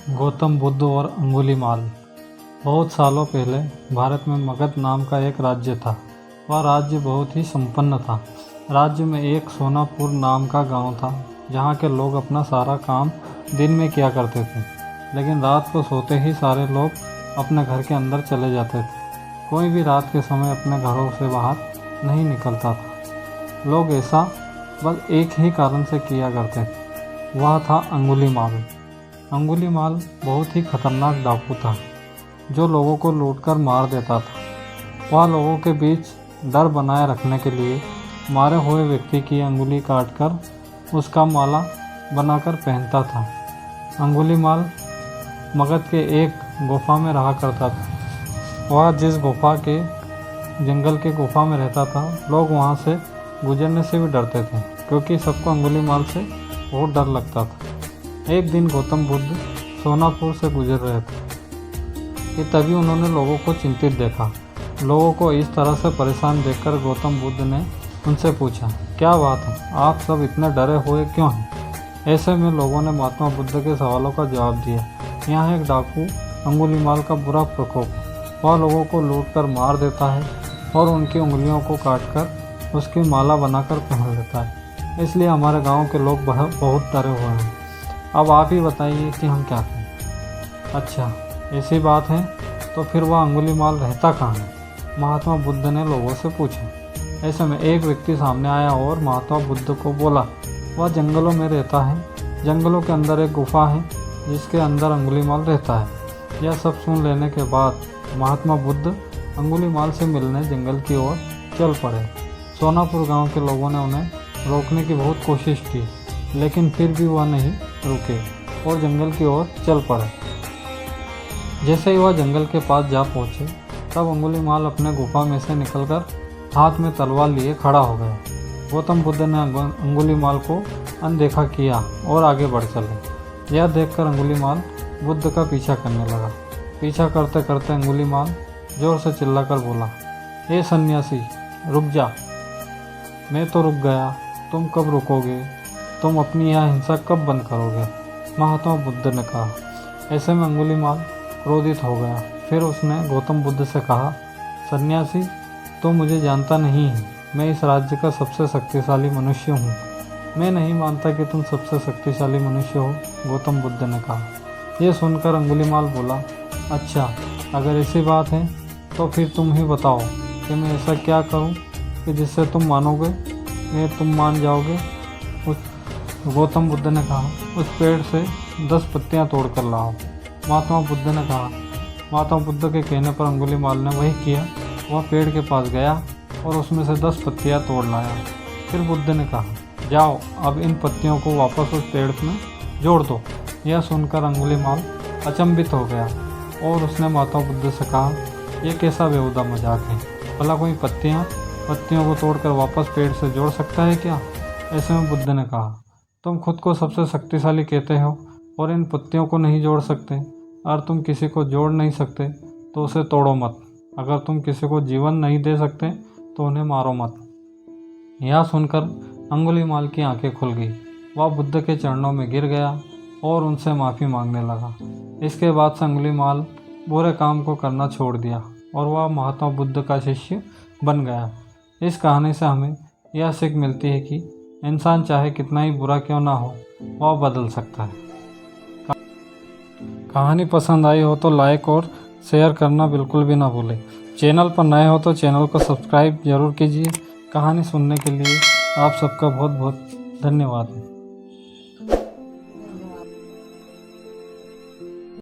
गौतम बुद्ध और अंगुलीमाल। बहुत सालों पहले भारत में मगध नाम का एक राज्य था। वह राज्य बहुत ही संपन्न था। राज्य में एक सोनापुर नाम का गांव था, जहां के लोग अपना सारा काम दिन में किया करते थे, लेकिन रात को सोते ही सारे लोग अपने घर के अंदर चले जाते थे। कोई भी रात के समय अपने घरों से बाहर नहीं निकलता था। लोग ऐसा बस एक ही कारण से किया करते थे, वह था अंगुलीमाल। अंगुलीमाल बहुत ही खतरनाक डाकू था, जो लोगों को लूटकर मार देता था। वह लोगों के बीच डर बनाए रखने के लिए मारे हुए व्यक्ति की अंगुली काटकर उसका माला बनाकर पहनता था। अंगुलीमाल मगध के एक गुफा में रहा करता था। वह जिस गुफा के जंगल के गुफा में रहता था, लोग वहां से गुजरने से भी डरते थे, क्योंकि सबको अंगुलीमाल से बहुत डर लगता था। एक दिन गौतम बुद्ध सोनापुर से गुजर रहे थे कि तभी उन्होंने लोगों को चिंतित देखा। लोगों को इस तरह से परेशान देखकर गौतम बुद्ध ने उनसे पूछा, क्या बात है, आप सब इतने डरे हुए क्यों हैं? ऐसे में लोगों ने महात्मा बुद्ध के सवालों का जवाब दिया। यहाँ एक डाकू अंगुलीमाल का बुरा प्रकोप। वह लोगों को लूटकर मार देता है और उनकी उंगलियों को काटकर उसकी माला बनाकर पहन लेता है। इसलिए हमारे गांव के लोग बहुत डरे हुए हैं। अब आप ही बताइए कि हम क्या करें? अच्छा, ऐसी बात है तो फिर वह अंगुलीमाल रहता कहाँ है? महात्मा बुद्ध ने लोगों से पूछा। ऐसे में एक व्यक्ति सामने आया और महात्मा बुद्ध को बोला, वह जंगलों में रहता है। जंगलों के अंदर एक गुफा है, जिसके अंदर अंगुलीमाल रहता है। यह सब सुन लेने के बाद महात्मा बुद्ध अंगुलीमाल से मिलने जंगल की ओर चल पड़े। सोनापुर गांव के लोगों ने उन्हें रोकने की बहुत कोशिश की, लेकिन फिर भी वह नहीं रुके और जंगल की ओर चल पड़े। जैसे ही वह जंगल के पास जा पहुंचे, तब अंगुलीमाल अपने गुफा में से निकलकर हाथ में तलवार लिए खड़ा हो गया। गौतम बुद्ध ने अंगुलीमाल को अनदेखा किया और आगे बढ़ चले। यह देखकर अंगुलीमाल बुद्ध का पीछा करने लगा। पीछा करते करते अंगुलीमाल जोर से चिल्लाकर बोला, हे सन्यासी, रुक जा। मैं तो रुक गया, तुम कब रुकोगे? तुम अपनी यह हिंसा कब बंद करोगे? महात्मा बुद्ध ने कहा। ऐसे में अंगुलीमाल क्रोधित हो गया। फिर उसने गौतम बुद्ध से कहा, सन्यासी, तुम मुझे जानता नहीं है। मैं इस राज्य का सबसे शक्तिशाली मनुष्य हूँ। मैं नहीं मानता कि तुम सबसे शक्तिशाली मनुष्य हो, गौतम बुद्ध ने कहा। यह सुनकर अंगुलीमाल बोला, अच्छा, अगर ऐसी बात है तो फिर तुम ही बताओ कि मैं ऐसा क्या करूँ कि जिससे तुम मानोगे, तुम मान जाओगे। गौतम बुद्ध ने कहा, उस पेड़ से 10 पत्तियां तोड़ कर लाओ। महात्मा बुद्ध ने कहा। महात्मा बुद्ध के कहने पर अंगुलीमाल ने वही किया। वह पेड़ के पास गया और उसमें से 10 पत्तियां तोड़ लाया। फिर बुद्ध ने कहा, जाओ, अब इन पत्तियों को वापस उस पेड़ में जोड़ दो। यह सुनकर अंगुलीमाल अचंभित हो गया और उसने महात्मा बुद्ध से कहा, यह कैसा बेहुदा मजाक है? भला कोई पत्तियों को तोड़कर वापस पेड़ से जोड़ सकता है क्या? ऐसे में बुद्ध ने कहा, तुम खुद को सबसे शक्तिशाली कहते हो और इन पत्तियों को नहीं जोड़ सकते। अगर तुम किसी को जोड़ नहीं सकते तो उसे तोड़ो मत। अगर तुम किसी को जीवन नहीं दे सकते तो उन्हें मारो मत। यह सुनकर अंगुलीमाल की आंखें खुल गई। वह बुद्ध के चरणों में गिर गया और उनसे माफ़ी मांगने लगा। इसके बाद से अंगुलीमाल बुरे काम को करना छोड़ दिया और वह महात्मा बुद्ध का शिष्य बन गया। इस कहानी से हमें यह सीख मिलती है कि इंसान चाहे कितना ही बुरा क्यों ना हो, वह बदल सकता है। कहानी पसंद आई हो तो लाइक और शेयर करना बिल्कुल भी ना भूलें। चैनल पर नए हो तो चैनल को सब्सक्राइब जरूर कीजिए। कहानी सुनने के लिए आप सबका बहुत बहुत धन्यवाद।